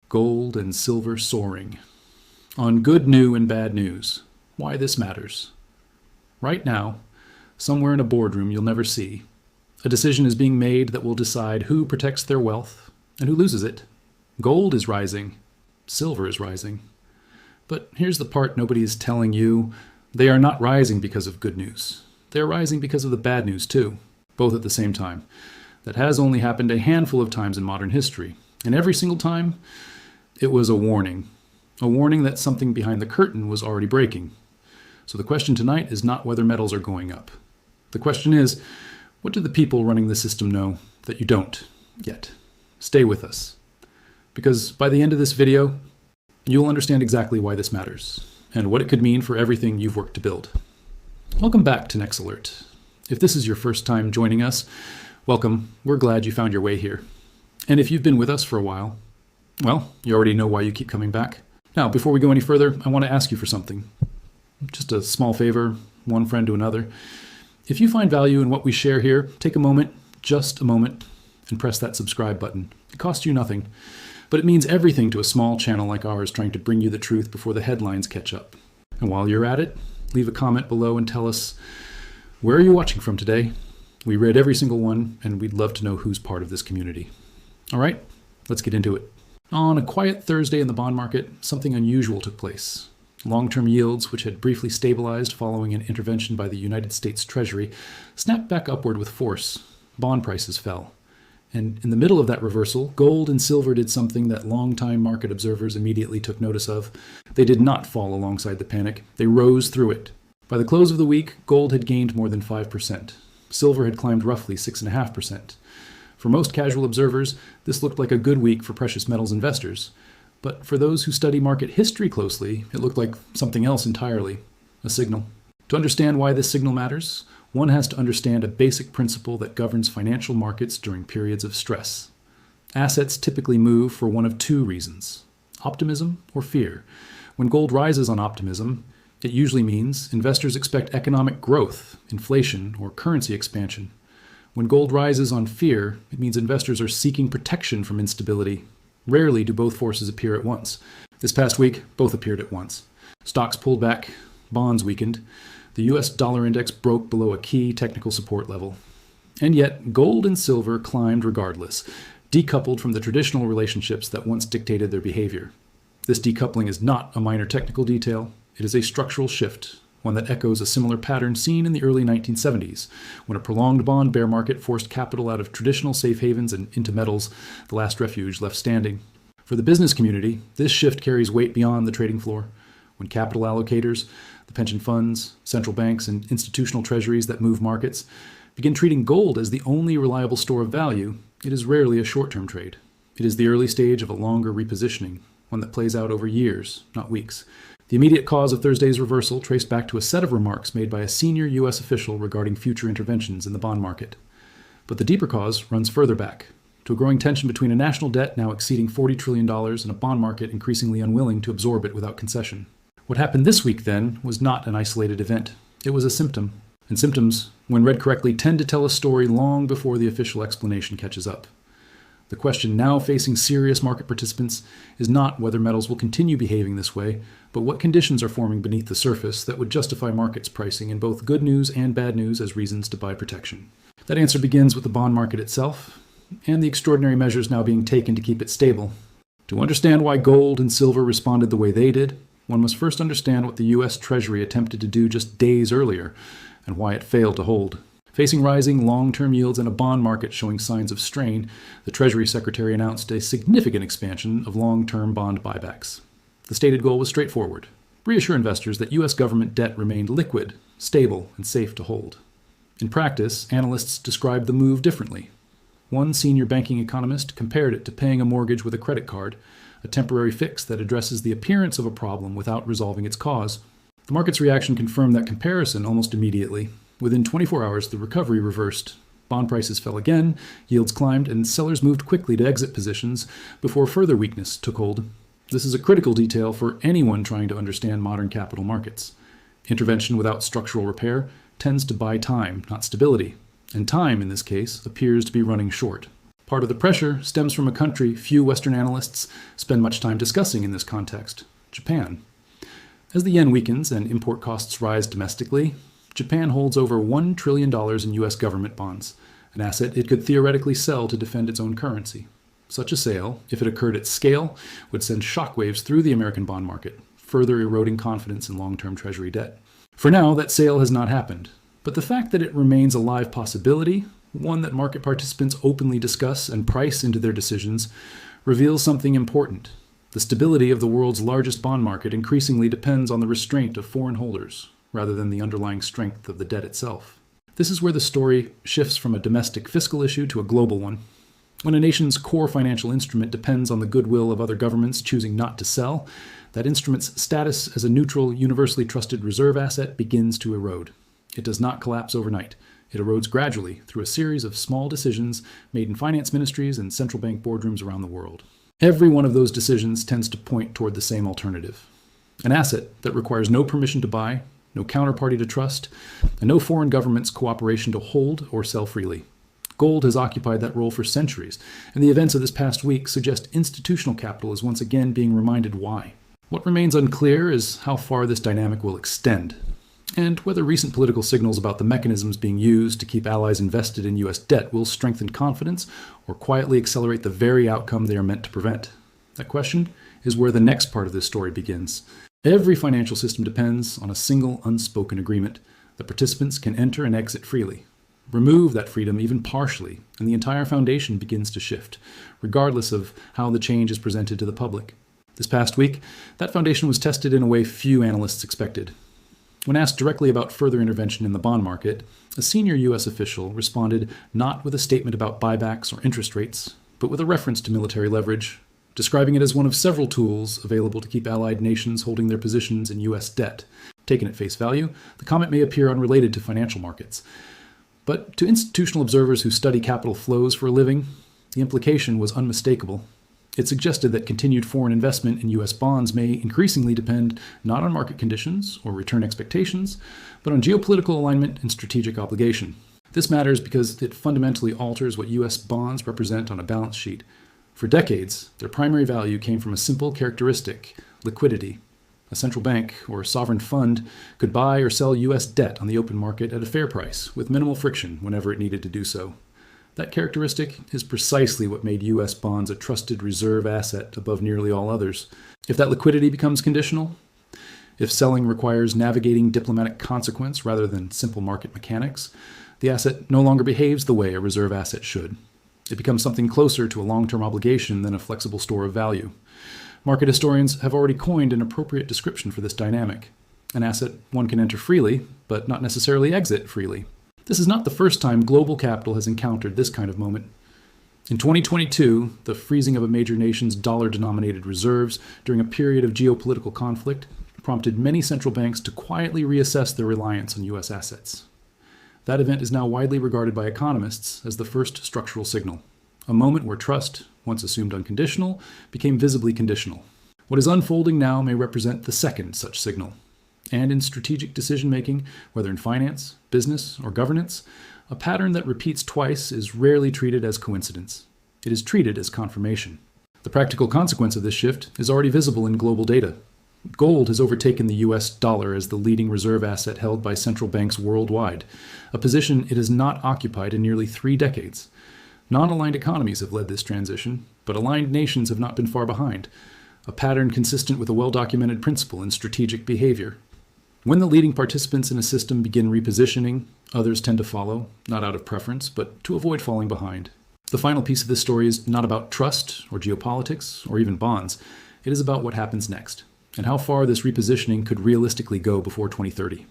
Gold and silver soaring. On good new and bad news. Why this matters. Right now, somewhere in a boardroom you'll never see, a decision is being made that will decide who protects their wealth and who loses it. Gold is rising. Silver is rising. But here's the part nobody is telling you. They are not rising because of good news. They are rising because of the bad news too, both at the same time. That has only happened a handful of times in modern history. And every single time, it was a warning that something behind the curtain was already breaking. So the question tonight is not whether metals are going up. The question is, what do the people running the system know that you don't yet? Stay with us. Because by the end of this video, you'll understand exactly why this matters and what it could mean for everything you've worked to build. Welcome back to Next Alert. If this is your first time joining us, welcome. We're glad you found your way here. And if you've been with us for a while, well, you already know why you keep coming back. Now, before we go any further, I want to ask you for something. Just a small favor, one friend to another. If you find value in what we share here, take a moment, just a moment, and press that subscribe button. It costs you nothing, but it means everything to a small channel like ours trying to bring you the truth before the headlines catch up. And while you're at it, leave a comment below and tell us, where are you watching from today? We read every single one, and we'd love to know who's part of this community. All right, let's get into it. On a quiet Thursday in the bond market, something unusual took place. Long-term yields, which had briefly stabilized following an intervention by the United States Treasury, snapped back upward with force. Bond prices fell. And in the middle of that reversal, gold and silver did something that long-time market observers immediately took notice of. They did not fall alongside the panic. They rose through it. By the close of the week, gold had gained more than 5%. Silver had climbed roughly 6.5%. For most casual observers, this looked like a good week for precious metals investors. But for those who study market history closely, it looked like something else entirely, a signal. To understand why this signal matters, one has to understand a basic principle that governs financial markets during periods of stress. Assets typically move for one of two reasons: optimism or fear. When gold rises on optimism, it usually means investors expect economic growth, inflation, or currency expansion. When gold rises on fear, it means investors are seeking protection from instability. Rarely do both forces appear at once. This past week, both appeared at once. Stocks pulled back, bonds weakened. The US dollar index broke below a key technical support level. And yet, gold and silver climbed regardless, decoupled from the traditional relationships that once dictated their behavior. This decoupling is not a minor technical detail. It is a structural shift, one that echoes a similar pattern seen in the early 1970s, when a prolonged bond bear market forced capital out of traditional safe havens and into metals, the last refuge left standing. For the business community, this shift carries weight beyond the trading floor. When capital allocators, the pension funds, central banks, and institutional treasuries that move markets begin treating gold as the only reliable store of value, it is rarely a short-term trade. It is the early stage of a longer repositioning, one that plays out over years, not weeks. The immediate cause of Thursday's reversal traced back to a set of remarks made by a senior U.S. official regarding future interventions in the bond market. But the deeper cause runs further back, to a growing tension between a national debt now exceeding $40 trillion and a bond market increasingly unwilling to absorb it without concession. What happened this week, then, was not an isolated event. It was a symptom. And symptoms, when read correctly, tend to tell a story long before the official explanation catches up. The question now facing serious market participants is not whether metals will continue behaving this way, but what conditions are forming beneath the surface that would justify markets pricing in both good news and bad news as reasons to buy protection. That answer begins with the bond market itself, and the extraordinary measures now being taken to keep it stable. To understand why gold and silver responded the way they did, one must first understand what the U.S. Treasury attempted to do just days earlier, and why it failed to hold. Facing rising long-term yields and a bond market showing signs of strain, the Treasury Secretary announced a significant expansion of long-term bond buybacks. The stated goal was straightforward: reassure investors that U.S. government debt remained liquid, stable, and safe to hold. In practice, analysts described the move differently. One senior banking economist compared it to paying a mortgage with a credit card, a temporary fix that addresses the appearance of a problem without resolving its cause. The market's reaction confirmed that comparison almost immediately. Within 24 hours, the recovery reversed. Bond prices fell again, yields climbed, and sellers moved quickly to exit positions before further weakness took hold. This is a critical detail for anyone trying to understand modern capital markets. Intervention without structural repair tends to buy time, not stability. And time, in this case, appears to be running short. Part of the pressure stems from a country few Western analysts spend much time discussing in this context: Japan. As the yen weakens and import costs rise domestically, Japan holds over $1 trillion in U.S. government bonds, an asset it could theoretically sell to defend its own currency. Such a sale, if it occurred at scale, would send shockwaves through the American bond market, further eroding confidence in long-term Treasury debt. For now, that sale has not happened, but the fact that it remains a live possibility, one that market participants openly discuss and price into their decisions, reveals something important. The stability of the world's largest bond market increasingly depends on the restraint of foreign holders, rather than the underlying strength of the debt itself. This is where the story shifts from a domestic fiscal issue to a global one. When a nation's core financial instrument depends on the goodwill of other governments choosing not to sell, that instrument's status as a neutral, universally trusted reserve asset begins to erode. It does not collapse overnight. It erodes gradually through a series of small decisions made in finance ministries and central bank boardrooms around the world. Every one of those decisions tends to point toward the same alternative: an asset that requires no permission to buy, no counterparty to trust, and no foreign government's cooperation to hold or sell freely. Gold has occupied that role for centuries, and the events of this past week suggest institutional capital is once again being reminded why. What remains unclear is how far this dynamic will extend, and whether recent political signals about the mechanisms being used to keep allies invested in U.S. debt will strengthen confidence or quietly accelerate the very outcome they are meant to prevent. That question is where the next part of this story begins. Every financial system depends on a single unspoken agreement that participants can enter and exit freely. Remove that freedom even partially, and the entire foundation begins to shift, regardless of how the change is presented to the public. This past week, that foundation was tested in a way few analysts expected. When asked directly about further intervention in the bond market, a senior U.S. official responded not with a statement about buybacks or interest rates, but with a reference to military leverage, describing it as one of several tools available to keep allied nations holding their positions in U.S. debt. Taken at face value, the comment may appear unrelated to financial markets. But to institutional observers who study capital flows for a living, the implication was unmistakable. It suggested that continued foreign investment in U.S. bonds may increasingly depend not on market conditions or return expectations, but on geopolitical alignment and strategic obligation. This matters because it fundamentally alters what U.S. bonds represent on a balance sheet. For decades, their primary value came from a simple characteristic: liquidity. A central bank or sovereign fund could buy or sell U.S. debt on the open market at a fair price, with minimal friction whenever it needed to do so. That characteristic is precisely what made U.S. bonds a trusted reserve asset above nearly all others. If that liquidity becomes conditional, if selling requires navigating diplomatic consequence rather than simple market mechanics, the asset no longer behaves the way a reserve asset should. It becomes something closer to a long-term obligation than a flexible store of value. Market historians have already coined an appropriate description for this dynamic: an asset one can enter freely, but not necessarily exit freely. This is not the first time global capital has encountered this kind of moment. In 2022, the freezing of a major nation's dollar-denominated reserves during a period of geopolitical conflict prompted many central banks to quietly reassess their reliance on U.S. assets. That event is now widely regarded by economists as the first structural signal, a moment where trust, once assumed unconditional, became visibly conditional. What is unfolding now may represent the second such signal. And in strategic decision-making, whether in finance, business, or governance, a pattern that repeats twice is rarely treated as coincidence. It is treated as confirmation. The practical consequence of this shift is already visible in global data. Gold has overtaken the U.S. dollar as the leading reserve asset held by central banks worldwide, a position it has not occupied in nearly 3 decades. Non-aligned economies have led this transition, but aligned nations have not been far behind, a pattern consistent with a well-documented principle in strategic behavior. When the leading participants in a system begin repositioning, others tend to follow, not out of preference, but to avoid falling behind. The final piece of this story is not about trust or geopolitics or even bonds. It is about what happens next, and how far this repositioning could realistically go before 2030.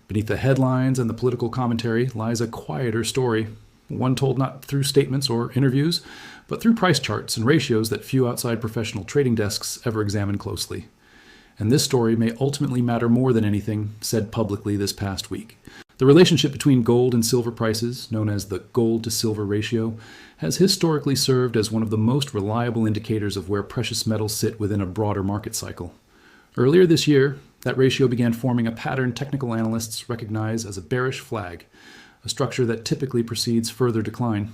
Beneath the headlines and the political commentary lies a quieter story, one told not through statements or interviews, but through price charts and ratios that few outside professional trading desks ever examine closely. And this story may ultimately matter more than anything said publicly this past week. The relationship between gold and silver prices, known as the gold-to-silver ratio, has historically served as one of the most reliable indicators of where precious metals sit within a broader market cycle. Earlier this year, that ratio began forming a pattern technical analysts recognize as a bearish flag, a structure that typically precedes further decline.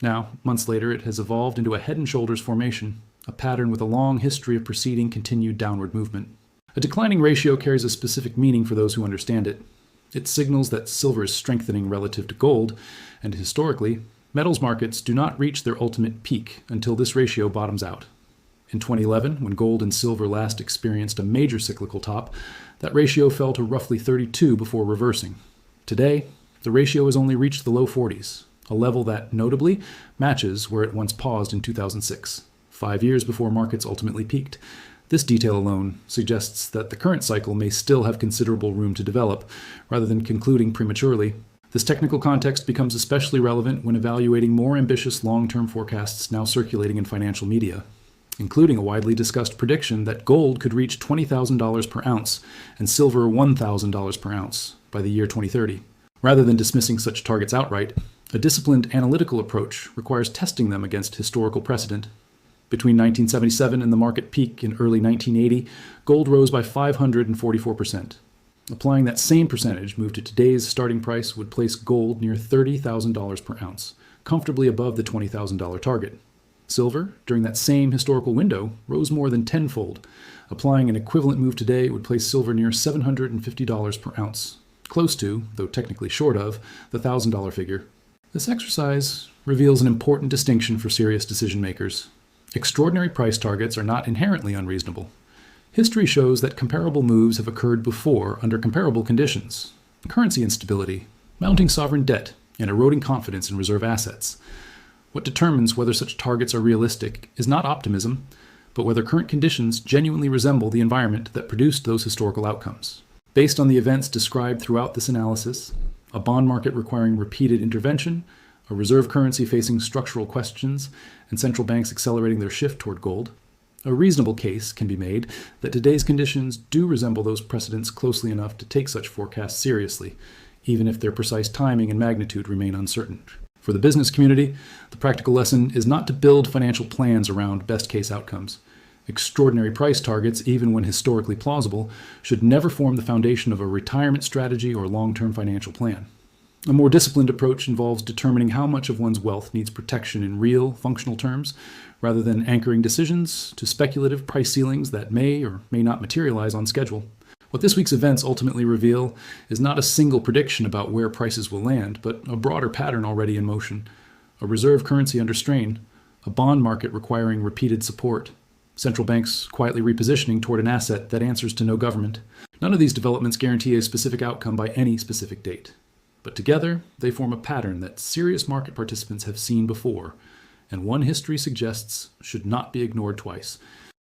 Now, months later, it has evolved into a head and shoulders formation, a pattern with a long history of preceding continued downward movement. A declining ratio carries a specific meaning for those who understand it. It signals that silver is strengthening relative to gold, and historically, metals markets do not reach their ultimate peak until this ratio bottoms out. In 2011, when gold and silver last experienced a major cyclical top, that ratio fell to roughly 32 before reversing. Today, the ratio has only reached the low 40s, a level that, notably, matches where it once paused in 2006, 5 years before markets ultimately peaked. This detail alone suggests that the current cycle may still have considerable room to develop, rather than concluding prematurely. This technical context becomes especially relevant when evaluating more ambitious long-term forecasts now circulating in financial media, including a widely discussed prediction that gold could reach $20,000 per ounce and silver $1,000 per ounce by the year 2030. Rather than dismissing such targets outright, a disciplined analytical approach requires testing them against historical precedent. Between 1977 and the market peak in early 1980, gold rose by 544%. Applying that same percentage move to today's starting price would place gold near $30,000 per ounce, comfortably above the $20,000 target. Silver, during that same historical window, rose more than tenfold. Applying an equivalent move today would place silver near $750 per ounce, close to, though technically short of, the $1,000 figure. This exercise reveals an important distinction for serious decision makers. Extraordinary price targets are not inherently unreasonable. History shows that comparable moves have occurred before under comparable conditions. Currency instability, mounting sovereign debt, and eroding confidence in reserve assets. What determines whether such targets are realistic is not optimism, but whether current conditions genuinely resemble the environment that produced those historical outcomes. Based on the events described throughout this analysis, a bond market requiring repeated intervention, a reserve currency facing structural questions, and central banks accelerating their shift toward gold, a reasonable case can be made that today's conditions do resemble those precedents closely enough to take such forecasts seriously, even if their precise timing and magnitude remain uncertain. For the business community, the practical lesson is not to build financial plans around best-case outcomes. Extraordinary price targets, even when historically plausible, should never form the foundation of a retirement strategy or long-term financial plan. A more disciplined approach involves determining how much of one's wealth needs protection in real, functional terms, rather than anchoring decisions to speculative price ceilings that may or may not materialize on schedule. What this week's events ultimately reveal is not a single prediction about where prices will land, but a broader pattern already in motion. A reserve currency under strain, a bond market requiring repeated support, central banks quietly repositioning toward an asset that answers to no government. None of these developments guarantee a specific outcome by any specific date. But together, they form a pattern that serious market participants have seen before, and one history suggests should not be ignored twice.